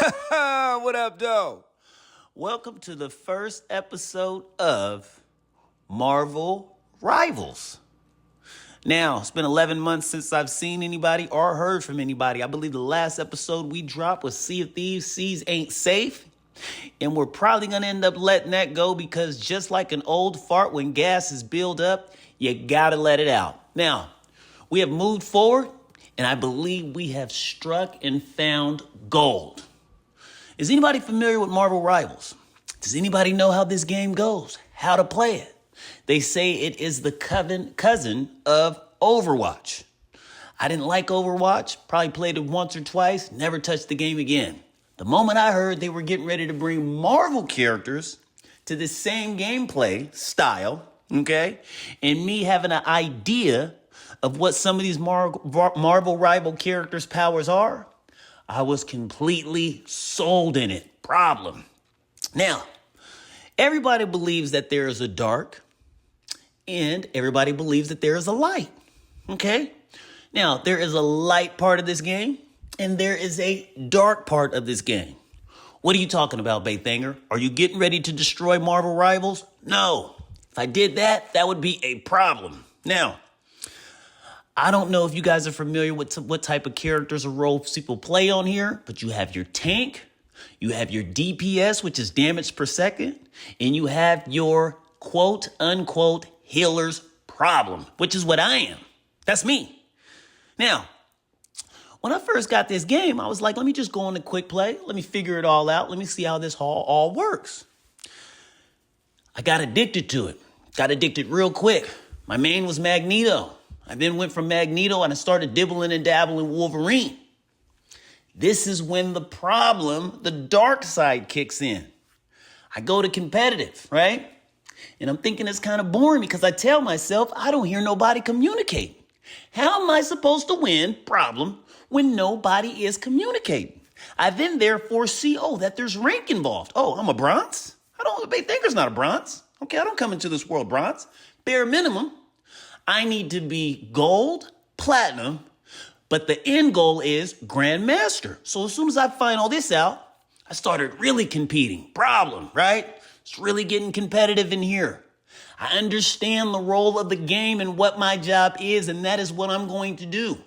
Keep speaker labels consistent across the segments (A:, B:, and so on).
A: What up, though?
B: Welcome to the first episode of Marvel Rivals. Now, it's been 11 months since I've seen anybody or heard from anybody. I believe the last episode we dropped was Sea of Thieves, Seas Ain't Safe. And we're probably going to end up letting that go because just like an old fart, when gas is built up, you got to let it out. Now, we have moved forward, and I believe we have struck and found gold. Is anybody familiar with Marvel Rivals? Does anybody know how this game goes? How to play it? They say it is the cousin of Overwatch. I didn't like Overwatch, probably played it once or twice, never touched the game again. The moment I heard they were getting ready to bring Marvel characters to the same gameplay style, okay, and me having an idea of what some of these Marvel rival characters' powers are, I was completely sold in it. Problem. Now, everybody believes that there is a dark, and everybody believes that there is a light, okay? Now, there is a light part of this game, and there is a dark part of this game. What are you talking about, Baythanger? Are you getting ready to destroy Marvel Rivals? No. If I did that, that would be a problem. Now, I don't know if you guys are familiar with what type of characters or roles people play on here, but you have your tank, you have your DPS, which is damage per second, and you have your quote unquote healer's problem, which is what I am. That's me. Now, when I first got this game, I was like, let me just go into quick play. Let me figure it all out. Let me see how this all works. I got addicted to it. Got addicted real quick. My main was Magneto. I then went from Magneto and I started dibbling and dabbling Wolverine. This is when the problem, the dark side kicks in. I go to competitive, right? And I'm thinking it's kind of boring because I tell myself I don't hear nobody communicate. How am I supposed to win problem when nobody is communicating? I then therefore see, that there's rank involved. Oh, I'm a bronze? Baythanger's not a bronze. Okay, I don't come into this world bronze. Bare minimum, I need to be gold, platinum, but the end goal is grandmaster. So as soon as I find all this out, I started really competing. Problem, right? It's really getting competitive in here. I understand the role of the game and what my job is, and that is what I'm going to do.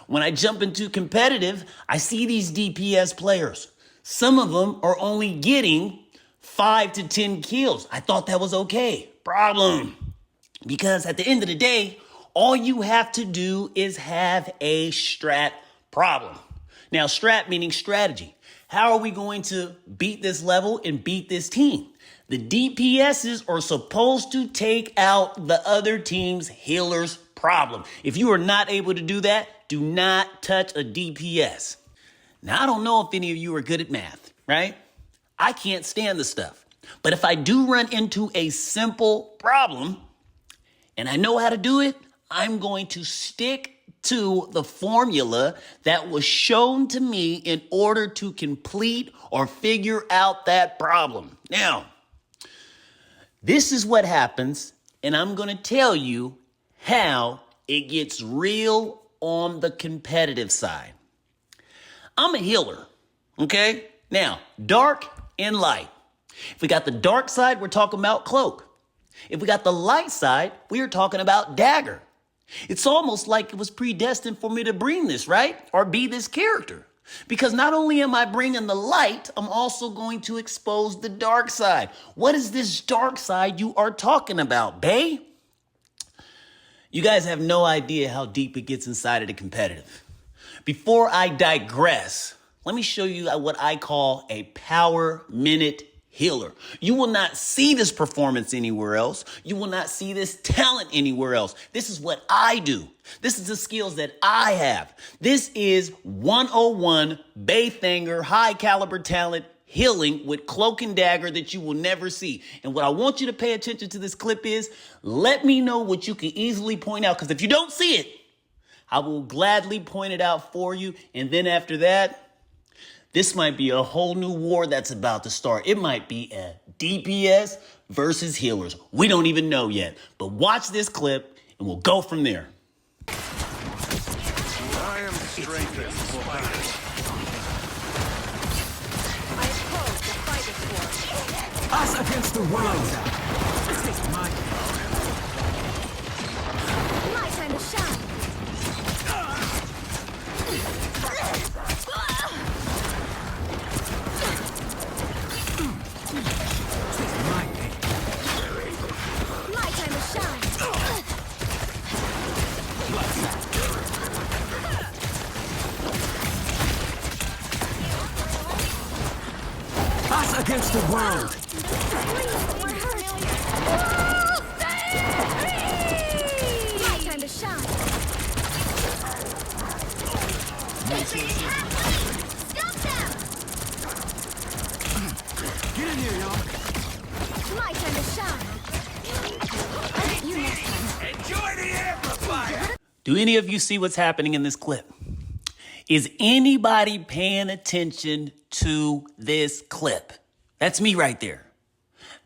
B: When I jump into competitive, I see these DPS players. Some of them are only getting 5 to 10 kills. I thought that was okay. Problem. Because at the end of the day, all you have to do is have a strat problem. Now, strat meaning strategy. How are we going to beat this level and beat this team? The DPSs are supposed to take out the other team's healer's problem. If you are not able to do that, do not touch a DPS. Now, I don't know if any of you are good at math, right? I can't stand the stuff. But if I do run into a simple problem and I know how to do it, I'm going to stick to the formula that was shown to me in order to complete or figure out that problem. Now, this is what happens, and I'm going to tell you how it gets real on the competitive side. I'm a healer, okay? Now, dark and light. If we got the dark side, we're talking about cloak. If we got the light side, we are talking about dagger. It's almost like it was predestined for me to bring this, right? Or be this character. Because not only am I bringing the light, I'm also going to expose the dark side. What is this dark side you are talking about, Bay? You guys have no idea how deep it gets inside of the competitive. Before I digress, let me show you what I call a power minute healer. You will not see this performance anywhere else. You will not see this talent anywhere else. This is what I do. This is the skills that I have. This is 101 Baythanger high caliber talent healing with cloak and dagger that you will never see. And what I want you to pay attention to this clip is, let me know what you can easily point out. Because if you don't see it, I will gladly point it out for you. And then after that, this might be a whole new war that's about to start. It might be a DPS versus healers. We don't even know yet. But watch this clip and we'll go from there.
A: I am strengthened for battle.
C: Us against the world. This is my
D: time to shine. My time to shine.
C: Us against the world.
D: My time to shine. Stop them!
C: Get in here, y'all.
D: My time to shine. I'll get you next time.
A: Enjoy the amplifier!
B: Do any of you see what's happening in this clip? Is anybody paying attention to this clip? That's me right there.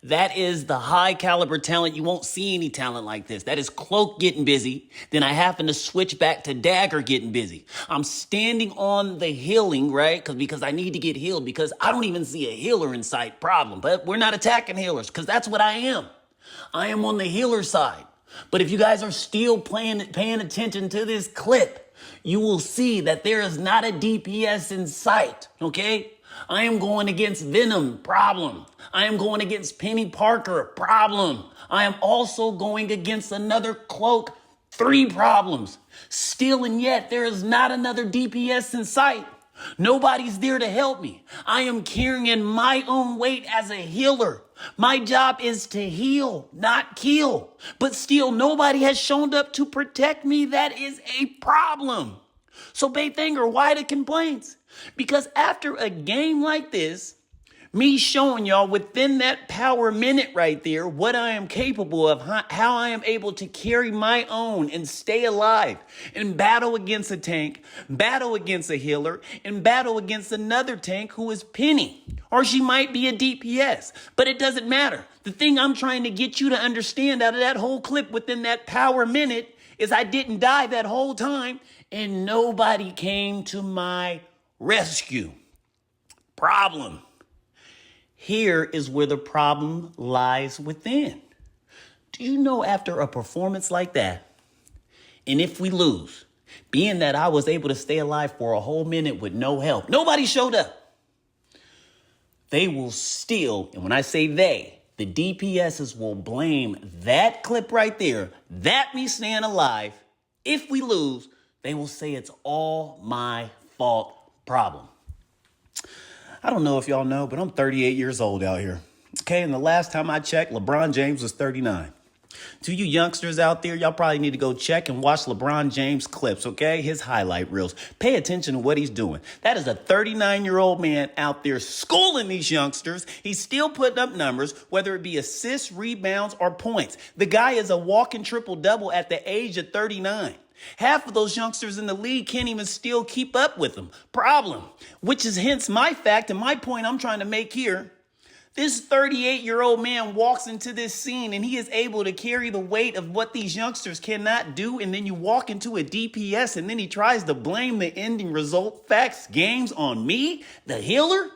B: That is the high caliber talent. You won't see any talent like this. That is Cloak getting busy. Then I happen to switch back to Dagger getting busy. I'm standing on the healing, right? Because I need to get healed because I don't even see a healer in sight. Problem. But we're not attacking healers because that's what I am. I am on the healer side. But if you guys are still paying attention to this clip, you will see that there is not a DPS in sight, okay? I am going against Venom, problem. I am going against Penny Parker, problem. I am also going against another Cloak, 3 problems. Still and yet, there is not another DPS in sight. Nobody's there to help me. I am carrying my own weight as a healer. My job is to heal, not kill. But still, nobody has shown up to protect me. That is a problem. So, Baythanger, why the complaints? Because after a game like this, me showing y'all within that power minute right there what I am capable of, how I am able to carry my own and stay alive and battle against a tank, battle against a healer, and battle against another tank who is Penny. Or she might be a DPS, but it doesn't matter. The thing I'm trying to get you to understand out of that whole clip within that power minute is I didn't die that whole time and nobody came to my rescue. Problem. Here is where the problem lies within. Do you know after a performance like that, and if we lose, being that I was able to stay alive for a whole minute with no help, nobody showed up, they will still, and when I say they, the DPSs will blame that clip right there, that me staying alive. If we lose, they will say it's all my fault, problem. I don't know if y'all know, but I'm 38 years old out here. Okay, and the last time I checked, LeBron James was 39. To you youngsters out there, y'all probably need to go check and watch LeBron James clips, okay? His highlight reels. Pay attention to what he's doing. That is a 39-year-old man out there schooling these youngsters. He's still putting up numbers, whether it be assists, rebounds, or points. The guy is a walking triple-double at the age of 39. Half of those youngsters in the league can't even still keep up with him. Problem. Which is hence my fact and my point I'm trying to make here. This 38-year-old man walks into this scene and he is able to carry the weight of what these youngsters cannot do. And then you walk into a DPS and then he tries to blame the ending result, facts, games on me, the healer.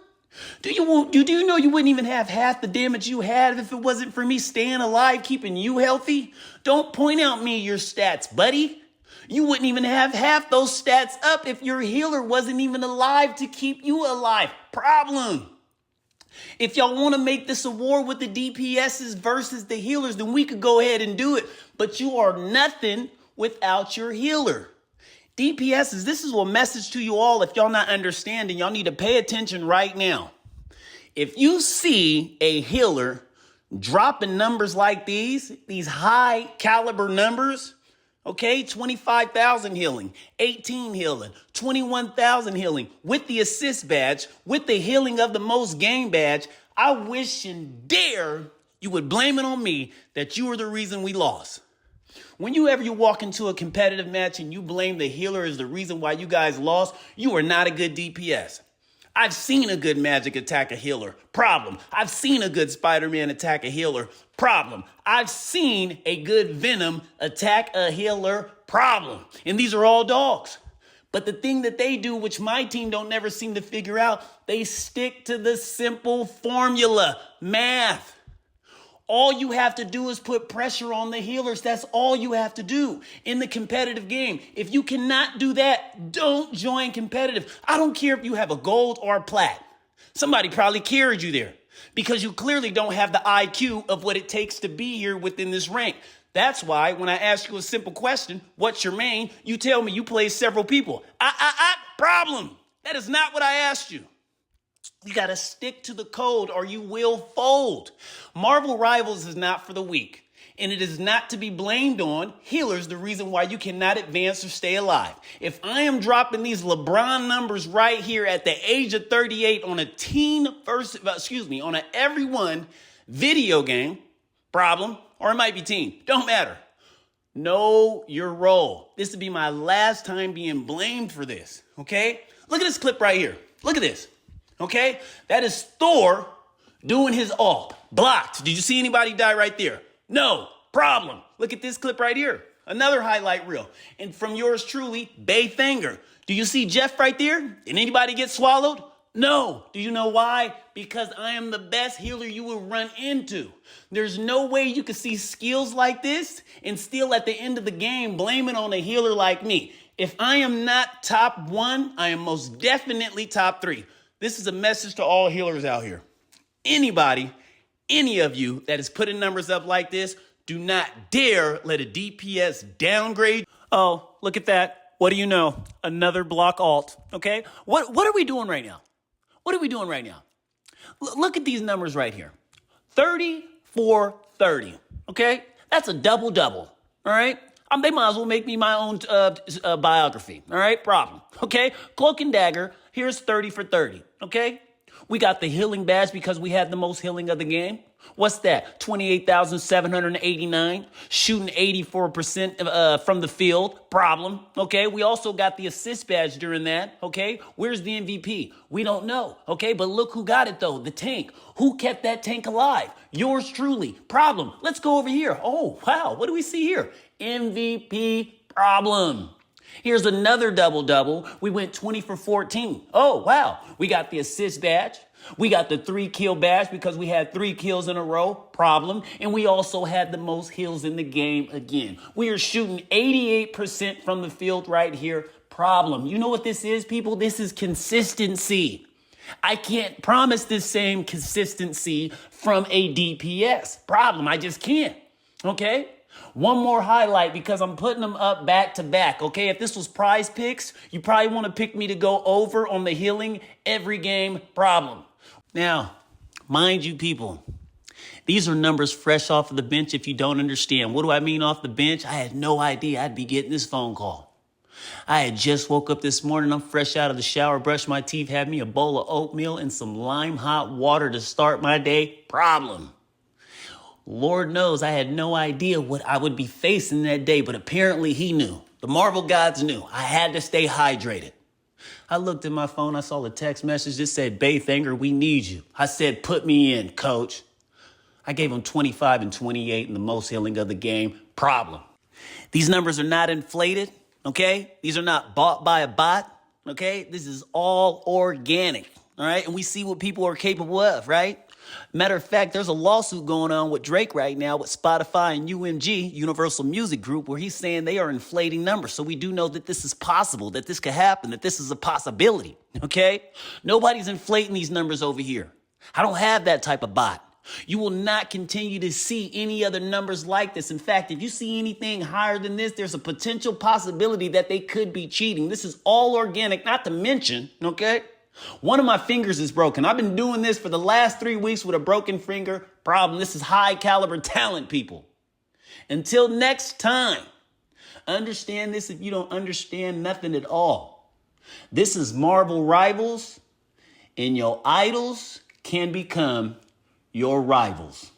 B: Do you know you wouldn't even have half the damage you had if it wasn't for me staying alive, keeping you healthy? Don't point out me your stats, buddy. You wouldn't even have half those stats up if your healer wasn't even alive to keep you alive. Problem. If y'all want to make this a war with the DPSs versus the healers, then we could go ahead and do it. But you are nothing without your healer. DPSs, this is a message to you all. If y'all not understanding, y'all need to pay attention right now. If you see a healer dropping numbers like these high caliber numbers, okay, 25,000 healing, 18 healing, 21,000 healing, with the assist badge, with the healing of the most game badge, I wish and dare you would blame it on me that you were the reason we lost. Whenever you walk into a competitive match and you blame the healer as the reason why you guys lost, you are not a good DPS. I've seen a good Magic attack a healer. Problem. I've seen a good Spider-Man attack a healer. Problem. I've seen a good Venom attack a healer. Problem. And these are all dogs. But the thing that they do, which my team don't never seem to figure out, they stick to the simple formula, math. All you have to do is put pressure on the healers. That's all you have to do in the competitive game. If you cannot do that, don't join competitive. I don't care if you have a gold or a plat. Somebody probably carried you there because you clearly don't have the IQ of what it takes to be here within this rank. That's why when I ask you a simple question, what's your main? You tell me you play several people. Problem. That is not what I asked you. You got to stick to the code or you will fold. Marvel Rivals is not for the weak. And it is not to be blamed on healers, the reason why you cannot advance or stay alive. If I am dropping these LeBron numbers right here at the age of 38 on on a everyone video game, problem, or it might be team, don't matter. Know your role. This would be my last time being blamed for this, okay? Look at this clip right here. Look at this, okay? That is Thor doing his ult. Blocked. Did you see anybody die right there? No. Problem. Look at this clip right here. Another highlight reel. And from yours truly, Baythanger. Do you see Jeff right there? Did anybody get swallowed? No. Do you know why? Because I am the best healer you will run into. There's no way you can see skills like this and still at the end of the game blame it on a healer like me. If I am not top 1, I am most definitely top 3. This is a message to all healers out here. Anybody, any of you that is putting numbers up like this, do not dare let a DPS downgrade. Oh, look at that. What do you know? Another block alt, okay? What are we doing right now? What are we doing right now? Look at these numbers right here. 30-4-30, okay? That's a double-double, all right? They might as well make me my own biography, all right? Problem, okay? Cloak and Dagger, here's 30 for 30, okay? We got the healing badge because we had the most healing of the game. What's that? 28,789, shooting 84% from the field. Problem, okay? We also got the assist badge during that, okay? Where's the MVP? We don't know, okay? But look who got it, though, the tank. Who kept that tank alive? Yours truly. Problem, let's go over here. Oh, wow, what do we see here? MVP Problem. Here's another double-double. We went 20 for 14. Oh, wow. We got the assist badge. We got the 3-kill badge because we had 3 kills in a row. Problem. And we also had the most kills in the game again. We are shooting 88% from the field right here. Problem. You know what this is, people? This is consistency. I can't promise this same consistency from a DPS. Problem. I just can't. Okay? One more highlight because I'm putting them up back to back, okay? If this was Prize Picks, you probably want to pick me to go over on the healing every game problem. Now, mind you people, these are numbers fresh off of the bench if you don't understand. What do I mean off the bench? I had no idea I'd be getting this phone call. I had just woke up this morning. I'm fresh out of the shower, brushed my teeth, had me a bowl of oatmeal and some lime hot water to start my day. Problem. Lord knows I had no idea what I would be facing that day, but apparently he knew. The Marvel gods knew. I had to stay hydrated. I looked at my phone. I saw the text message that said, Baythanger, we need you. I said, put me in, coach. I gave him 25 and 28 in the most healing of the game. Problem. These numbers are not inflated, okay? These are not bought by a bot, okay? This is all organic, all right? And we see what people are capable of, right? Matter of fact, there's a lawsuit going on with Drake right now with Spotify and UMG, Universal Music Group, where he's saying they are inflating numbers. So we do know that this is possible, that this could happen, that this is a possibility, okay? Nobody's inflating these numbers over here. I don't have that type of bot. You will not continue to see any other numbers like this. In fact, if you see anything higher than this, there's a potential possibility that they could be cheating. This is all organic, not to mention, okay? One of my fingers is broken. I've been doing this for the last 3 weeks with a broken finger. Problem, this is high caliber talent, people. Until next time, understand this if you don't understand nothing at all. This is Marvel Rivals, and your idols can become your rivals.